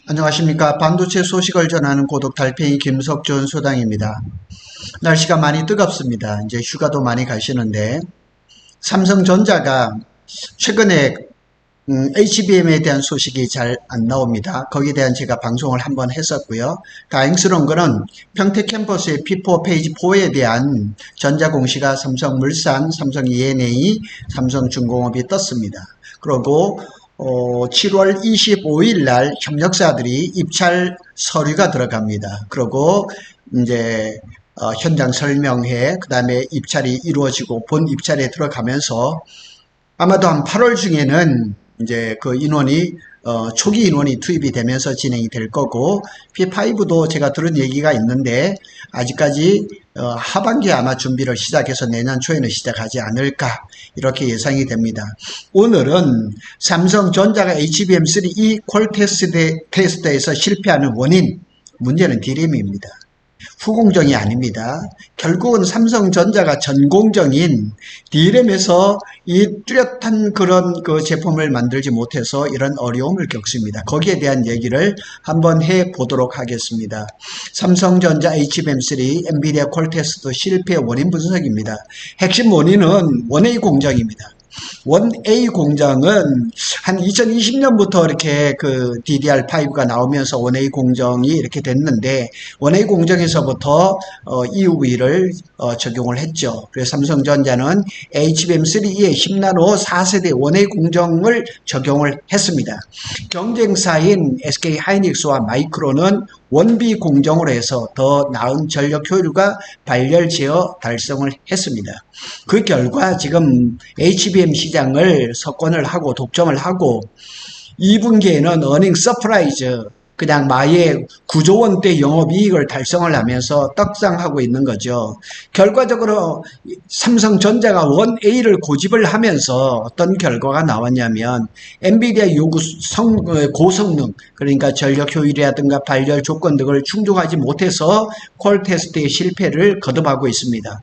안녕하십니까. 반도체 소식을 전하는 고독 달팽이 김석준 소장입니다. 날씨가 많이 뜨겁습니다. 이제 휴가도 많이 가시는데 삼성전자가 최근에 HBM에 대한 소식이 잘 안 나옵니다. 거기에 대한 제가 방송을 한번 했었고요. 다행스러운 거는 평택 캠퍼스의 P4 페이지 4에 대한 전자공시가 삼성물산, 삼성 E&A, 삼성중공업이 떴습니다. 그리고 7월 25일 날 협력사들이 입찰 서류가 들어갑니다. 그리고 이제 현장 설명회, 그 다음에 입찰이 이루어지고 본 입찰에 들어가면서 아마도 한 8월 중에는 이제 그 인원이 초기 인원이 투입이 되면서 진행이 될 거고, P5도 제가 들은 얘기가 있는데 아직까지 하반기에 아마 준비를 시작해서 내년 초에는 시작하지 않을까 이렇게 예상이 됩니다. 오늘은 삼성전자가 HBM3E 퀄 테스트에서 실패하는 원인, 문제는 D램입니다. 후공정이 아닙니다. 결국은 삼성전자가 전공정인 D램에서 이 뚜렷한 그런 그 제품을 만들지 못해서 이런 어려움을 겪습니다. 거기에 대한 얘기를 한번 해 보도록 하겠습니다. 삼성전자 HBM3 엔비디아 퀄테스트 실패 원인 분석입니다. 핵심 원인은 원A 공정입니다. 원A 공정은 한 2020년부터 이렇게 그 DDR5가 나오면서 원A 공정이 이렇게 됐는데, 원A 공정에서부터 EUV를 적용을 했죠. 그래서 삼성전자는 HBM3E의 10나노 4세대 원A 공정을 적용을 했습니다. 경쟁사인 SK 하이닉스와 마이크론은 원B 공정으로 해서 더 나은 전력 효율과 발열 제어 달성을 했습니다. 그 결과 지금 HBM 시장을 석권을 하고 독점을 하고 2분기에는 어닝 서프라이즈 그냥 마의 9조 원대 영업이익을 달성을 하면서 떡상하고 있는 거죠. 결과적으로 삼성전자가 원A를 고집을 하면서 어떤 결과가 나왔냐면 엔비디아 요구 고성능, 그러니까 전력 효율이라든가 발열 조건 등을 충족하지 못해서 퀄 테스트의 실패를 거듭하고 있습니다.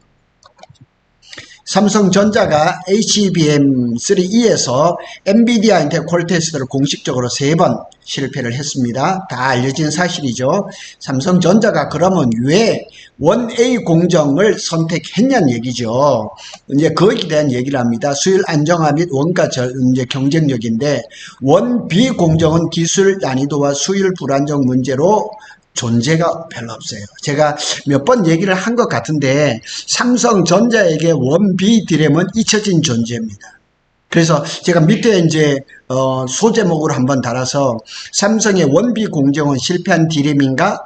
삼성전자가 HBM3E에서 엔비디아한테 퀄 테스트를 공식적으로 3번 실패를 했습니다. 다 알려진 사실이죠. 삼성전자가 그러면 왜 원A 공정을 선택했냐는 얘기죠. 이제 거기에 대한 얘기를 합니다. 수율 안정화 및 원가 이제 경쟁력인데, 원B 공정은 기술 난이도와 수율 불안정 문제로 존재가 별로 없어요. 제가 몇 번 얘기를 한 것 같은데 삼성전자에게 원B D램은 잊혀진 존재입니다. 그래서 제가 밑에 이제 소제목으로 한번 달아서 삼성의 원B 공정은 실패한 D램인가?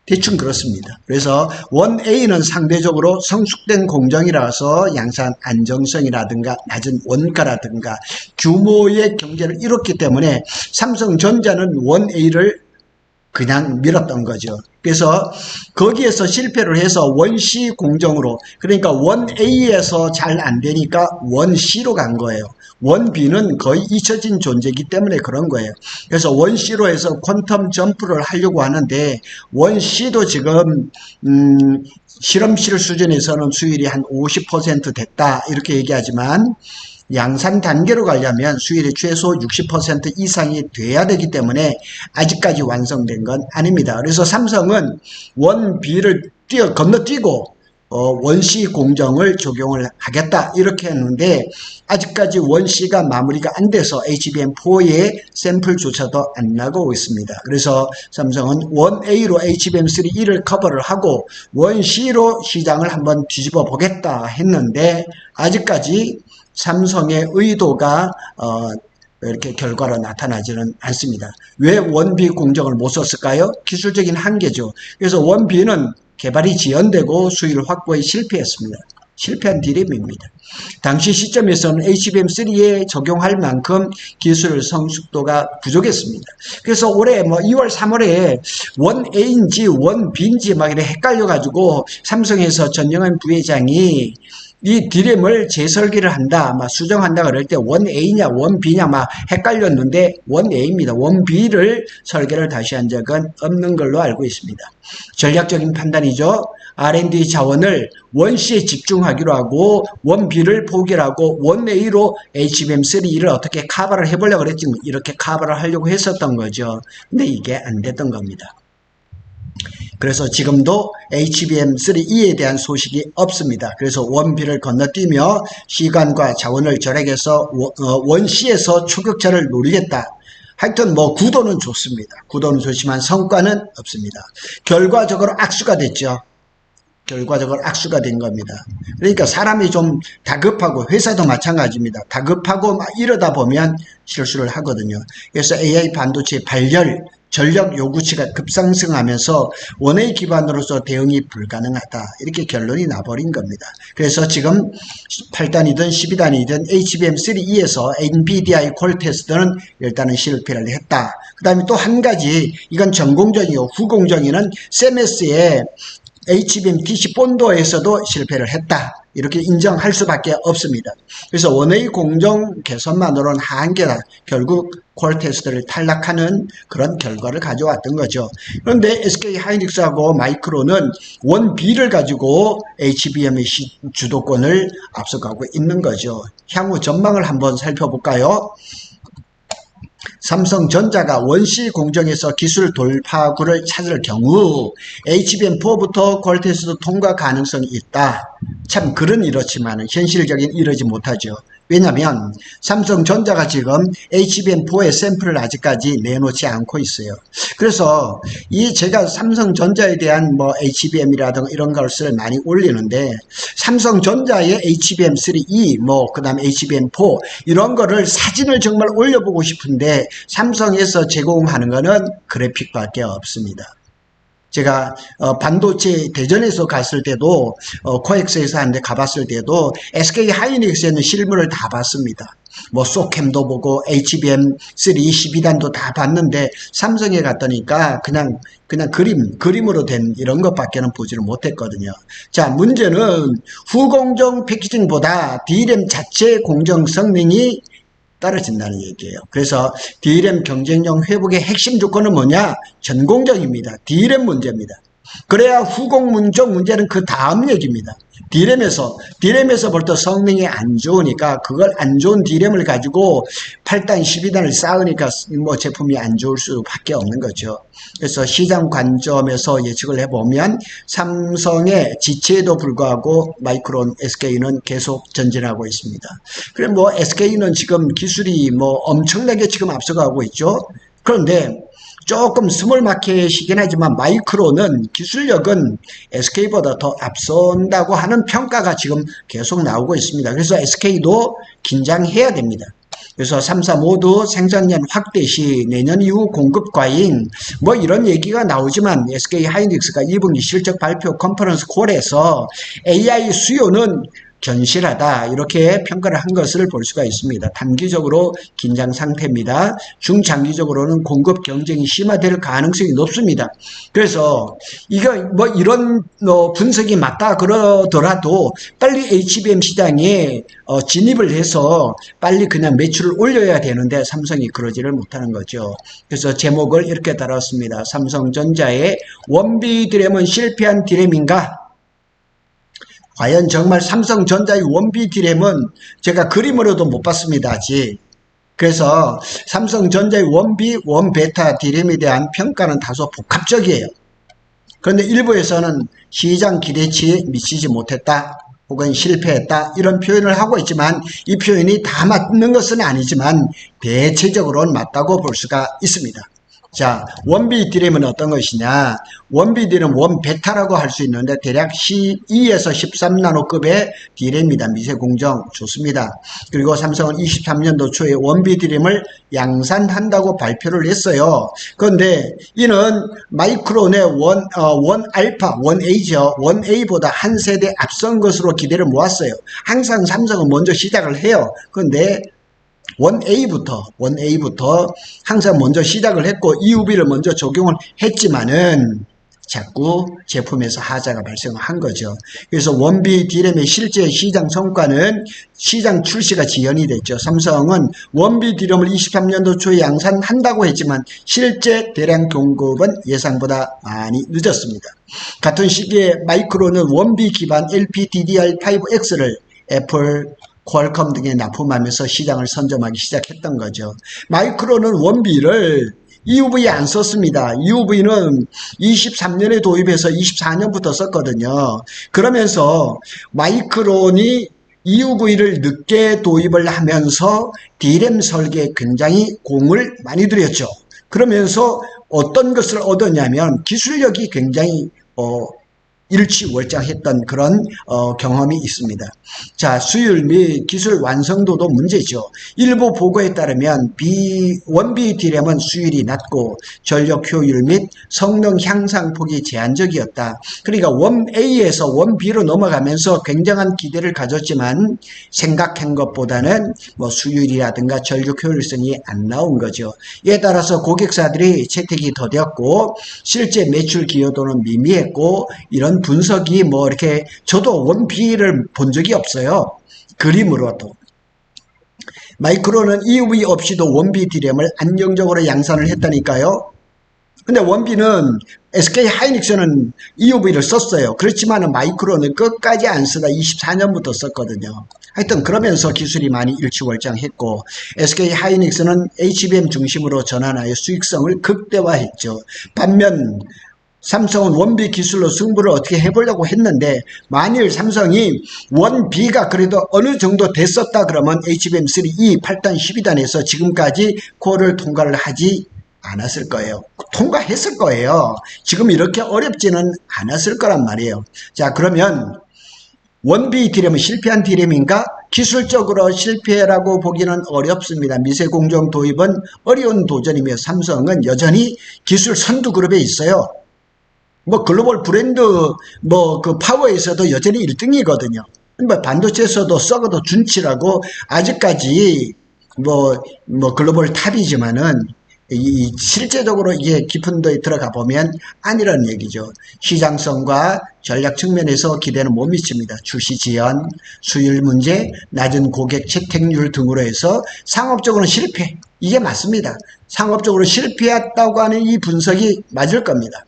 대충 그렇습니다. 그래서 원A는 상대적으로 성숙된 공정이라서 양산 안정성이라든가 낮은 원가라든가 규모의 경제를 이뤘기 때문에 삼성전자는 원A를 그냥 밀었던 거죠. 그래서 거기에서 실패를 해서 원C 공정으로, 그러니까 원A에서 잘 안 되니까 원C로 간 거예요. 원B는 거의 잊혀진 존재이기 때문에 그런 거예요. 그래서 원C로 해서 퀀텀 점프를 하려고 하는데, 원C도 지금 실험실 수준에서는 수율이 한 50% 됐다 이렇게 얘기하지만, 양산 단계로 가려면 수율이 최소 60% 이상이 돼야 되기 때문에 아직까지 완성된 건 아닙니다. 그래서 삼성은 원B를 건너뛰고 원C 공정을 적용을 하겠다 이렇게 했는데, 아직까지 원C가 마무리가 안 돼서 HBM4의 샘플조차도 안 나가고 있습니다. 그래서 삼성은 원A로 HBM3E를 커버를 하고 원C로 시장을 한번 뒤집어 보겠다 했는데, 아직까지 삼성의 의도가 이렇게 결과로 나타나지는 않습니다. 왜 원B 공정을 못 썼을까요? 기술적인 한계죠. 그래서 원B는 개발이 지연되고 수율 확보에 실패했습니다. 실패한 D램입니다. 당시 시점에서는 HBM3에 적용할 만큼 기술 성숙도가 부족했습니다. 그래서 올해 2월, 3월에 원A인지 원B인지 막 이렇게 헷갈려가지고 삼성에서 전영환 부회장이 이 디램을 재설계를 한다, 막 수정한다 그럴 때 원 A냐 원 B냐 막 헷갈렸는데 원 A입니다. 원 B를 설계를 다시 한 적은 없는 걸로 알고 있습니다. 전략적인 판단이죠. R&D 자원을 원 C에 집중하기로 하고 원 B를 포기를 하고 원 A로 HBM3를 어떻게 커버를 해보려고 그랬지, 이렇게 커버를 하려고 했었던 거죠. 근데 이게 안 됐던 겁니다. 그래서 지금도 HBM3E에 대한 소식이 없습니다. 그래서 원비를 건너뛰며 시간과 자원을 절약해서 원C에서 추격차를 노리겠다. 하여튼 뭐 구도는 좋습니다. 구도는 좋지만 성과는 없습니다. 결과적으로 악수가 됐죠. 결과적으로 악수가 된 겁니다. 그러니까 사람이 좀 다급하고, 회사도 마찬가지입니다. 다급하고 막 이러다 보면 실수를 하거든요. 그래서 AI 반도체 발열, 전력 요구치가 급상승하면서 원웨이 기반으로서 대응이 불가능하다, 이렇게 결론이 나버린 겁니다. 그래서 지금 8단이든 12단이든 HBM3E에서 NVIDIA 콜 테스트는 일단은 실패를 했다. 그 다음에 또 한 가지, 이건 전공정이요. 후공정에는 세메스의 HBM TC 본도에서도 실패를 했다, 이렇게 인정할 수밖에 없습니다. 그래서 원웨이 공정 개선만으로는 한계다. 결국 콜 테스트를 탈락하는 그런 결과를 가져왔던 거죠. 그런데 SK 하이닉스하고 마이크론은 원 B를 가지고 HBM의 주도권을 앞서가고 있는 거죠. 향후 전망을 한번 살펴볼까요? 삼성전자가 원C 공정에서 기술 돌파구를 찾을 경우 HBM4부터 콜 테스트 통과 가능성이 있다. 참 글은 이렇지만 현실적인 이러지 못하죠. 왜냐하면 삼성전자가 지금 HBM4의 샘플을 아직까지 내놓지 않고 있어요. 그래서 이 제가 삼성전자에 대한 뭐 HBM이라든가 이런 것을 많이 올리는데, 삼성전자의 HBM3E 그 다음에 HBM4 이런 거를 사진을 정말 올려보고 싶은데 삼성에서 제공하는 거는 그래픽밖에 없습니다. 제가 반도체 대전에서 갔을 때도 코엑스에서 한데 가봤을 때도 SK 하이닉스에는 실물을 다 봤습니다. 뭐 소캠도 보고 HBM3 12단도 다 봤는데 삼성에 갔더니까 그냥 그림으로 된 이런 것밖에는 보지를 못했거든요. 자, 문제는 후공정 패키징보다 D램 자체 공정 성능이 떨어진다는 얘기예요. 그래서 D램 경쟁력 회복의 핵심 조건은 뭐냐? 전공정입니다. D램 문제입니다. 그래야 후공정 문제는 그 다음 얘기입니다. D램에서부터 성능이 안 좋으니까 그걸 안 좋은 D램을 가지고 8단, 12단을 쌓으니까 뭐 제품이 안 좋을 수밖에 없는 거죠. 그래서 시장 관점에서 예측을 해보면 삼성의 지체에도 불구하고 마이크론, SK는 계속 전진하고 있습니다. 그래 뭐 SK는 지금 기술이 뭐 엄청나게 지금 앞서가고 있죠. 그런데 조금 스몰 마켓이긴 하지만 마이크론은 기술력은 SK보다 더 앞선다고 하는 평가가 지금 계속 나오고 있습니다. 그래서 SK도 긴장해야 됩니다. 그래서 3사 모두 생산량 확대 시 내년 이후 공급 과잉 뭐 이런 얘기가 나오지만 SK 하이닉스가 2분기 실적 발표 컨퍼런스 콜에서 AI 수요는 견실하다, 이렇게 평가를 한 것을 볼 수가 있습니다. 단기적으로 긴장 상태입니다. 중장기적으로는 공급 경쟁이 심화될 가능성이 높습니다. 그래서 이거 뭐 이런 분석이 맞다 그러더라도 빨리 HBM 시장에 진입을 해서 빨리 그냥 매출을 올려야 되는데 삼성이 그러지를 못하는 거죠. 그래서 제목을 이렇게 달았습니다. 삼성전자의 원비 디램은 실패한 디램인가? 과연 정말 삼성전자의 원비 디램은 제가 그림으로도 못 봤습니다, 아직. 그래서 삼성전자의 원비, 원베타 디램에 대한 평가는 다소 복합적이에요. 그런데 일부에서는 시장 기대치에 미치지 못했다, 혹은 실패했다, 이런 표현을 하고 있지만 이 표현이 다 맞는 것은 아니지만 대체적으로는 맞다고 볼 수가 있습니다. 자, 원비 디램은 어떤 것이냐? 원비 디램 원베타라고 할 수 있는데 대략 12에서 13나노급의 디램입니다. 미세 공정 좋습니다. 그리고 삼성은 23년도 초에 원비 디램을 양산한다고 발표를 했어요. 그런데 이는 마이크론의 원 알파, 원 A죠. 원 A보다 한 세대 앞선 것으로 기대를 모았어요. 항상 삼성은 먼저 시작을 해요. 그런데 원 A부터 항상 먼저 시작을 했고 EUV를 먼저 적용을 했지만은, 자꾸 제품에서 하자가 발생한 거죠. 그래서 원비 D램의 실제 시장 성과는 시장 출시가 지연이 됐죠. 삼성은 원비 D램을 23년도 초에 양산한다고 했지만 실제 대량 공급은 예상보다 많이 늦었습니다. 같은 시기에 마이크론은 원비 기반 LPDDR5X를 애플, 퀄컴 등에 납품하면서 시장을 선점하기 시작했던 거죠. 마이크론은 원비를 EUV 안 썼습니다. EUV는 23년에 도입해서 24년부터 썼거든요. 그러면서 마이크론이 EUV를 늦게 도입을 하면서 D램 설계에 굉장히 공을 많이 들였죠. 그러면서 어떤 것을 얻었냐면 기술력이 굉장히 일취월장했던 그런 경험이 있습니다. 자, 수율 및 기술 완성도도 문제죠. 일부 보고에 따르면 원비 D램은 수율이 낮고 전력 효율 및 성능 향상폭이 제한적이었다. 그러니까 원 A에서 원 B로 넘어가면서 굉장한 기대를 가졌지만 생각한 것보다는 수율이라든가 전력 효율성이 안 나온 거죠. 이에 따라서 고객사들이 채택이 더뎠고 실제 매출 기여도는 미미했고 이런 분석이 이렇게 저도 원비를 본 적이 없어요. 그림으로도. 마이크론은 EUV 없이도 원비 D램을 안정적으로 양산을 했다니까요. 근데 원비는 SK 하이닉스는 EUV를 썼어요. 그렇지만 마이크론은 끝까지 안 쓰다 24년부터 썼거든요. 하여튼 그러면서 기술이 많이 일취월장했고 SK 하이닉스는 HBM 중심으로 전환하여 수익성을 극대화했죠. 반면 삼성은 원비 기술로 승부를 어떻게 해보려고 했는데 만일 삼성이 원비가 그래도 어느 정도 됐었다 그러면 HBM3E 8단 12단에서 지금까지 콜을 통과를 하지 않았을 거예요. 통과했을 거예요. 지금 이렇게 어렵지는 않았을 거란 말이에요. 자, 그러면 원비 D램은 실패한 D램인가? 기술적으로 실패라고 보기는 어렵습니다. 미세공정 도입은 어려운 도전이며 삼성은 여전히 기술 선두 그룹에 있어요. 글로벌 브랜드 그 파워에서도 여전히 1등이거든요. 반도체에서도 썩어도 준치라고 아직까지 글로벌 탑이지만은 실제적으로 이게 깊은 데에 들어가 보면 아니라는 얘기죠. 시장성과 전략 측면에서 기대는 못 미칩니다. 출시 지연, 수율 문제, 낮은 고객 채택률 등으로 해서 상업적으로는 실패. 이게 맞습니다. 상업적으로 실패했다고 하는 이 분석이 맞을 겁니다.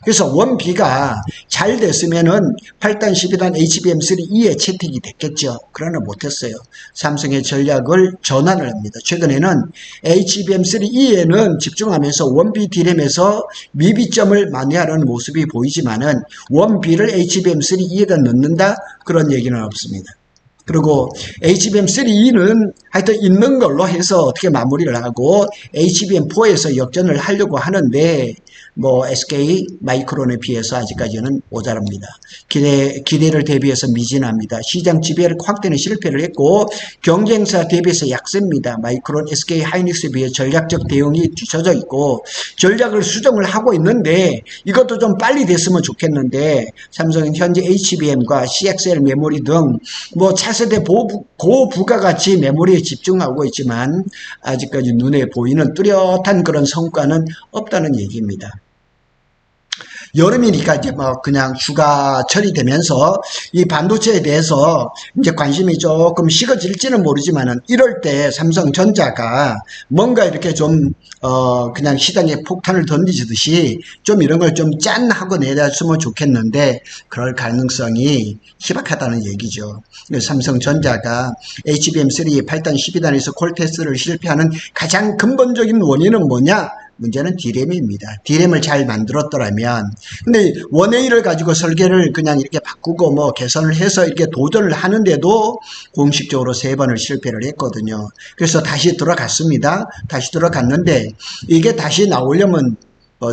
그래서 원비가 잘 됐으면은 8단 12단 HBM3E에 채택이 됐겠죠. 그러나 못했어요. 삼성의 전략을 전환을 합니다. 최근에는 HBM3E에는 집중하면서 원비 D램에서 미비점을 만회하려는 모습이 보이지만은 원비를 HBM3E에다 넣는다? 그런 얘기는 없습니다. 그리고 HBM3E는 하여튼 있는 걸로 해서 어떻게 마무리를 하고 HBM4에서 역전을 하려고 하는데 SK 마이크론에 비해서 아직까지는 모자랍니다. 기대를 대비해서 미진합니다. 시장 지배를 확대는 실패를 했고 경쟁사 대비해서 약세입니다. 마이크론, SK 하이닉스에 비해 전략적 대응이 뒤처져 있고 전략을 수정을 하고 있는데 이것도 좀 빨리 됐으면 좋겠는데 삼성은 현재 HBM과 CXL 메모리 등 차세대 고부가가치 메모리에 집중하고 있지만 아직까지 눈에 보이는 뚜렷한 그런 성과는 없다는 얘기입니다. 여름이니까 이제 그냥 휴가철이 되면서 이 반도체에 대해서 이제 관심이 조금 식어질지는 모르지만은 이럴 때 삼성전자가 뭔가 이렇게 좀 그냥 시장에 폭탄을 던지듯이 좀 이런 걸 좀 짠 하고 내놨으면 좋겠는데 그럴 가능성이 희박하다는 얘기죠. 삼성전자가 HBM3 8단 12단에서 콜 테스트를 실패하는 가장 근본적인 원인은 뭐냐? 문제는 D램입니다. D램을 잘 만들었더라면 근데 원A를 가지고 설계를 그냥 이렇게 바꾸고 개선을 해서 이렇게 도전을 하는데도 공식적으로 3번을 실패를 했거든요. 그래서 다시 들어갔습니다. 다시 들어갔는데 이게 다시 나오려면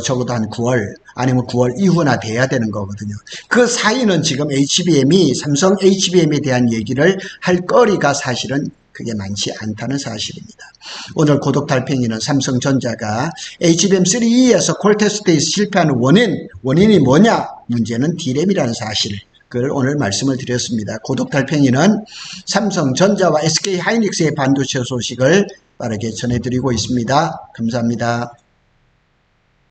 적어도 한 9월 아니면 9월 이후나 돼야 되는 거거든요. 그 사이는 지금 삼성 HBM에 대한 얘기를 할 거리가 사실은 그게 많지 않다는 사실입니다. 오늘 고독 달팽이는 삼성전자가 HBM3E에서 콜 테스트에 실패하는 원인이 뭐냐? 문제는 D램이라는 사실. 그걸 오늘 말씀을 드렸습니다. 고독 달팽이는 삼성전자와 SK 하이닉스의 반도체 소식을 빠르게 전해드리고 있습니다. 감사합니다.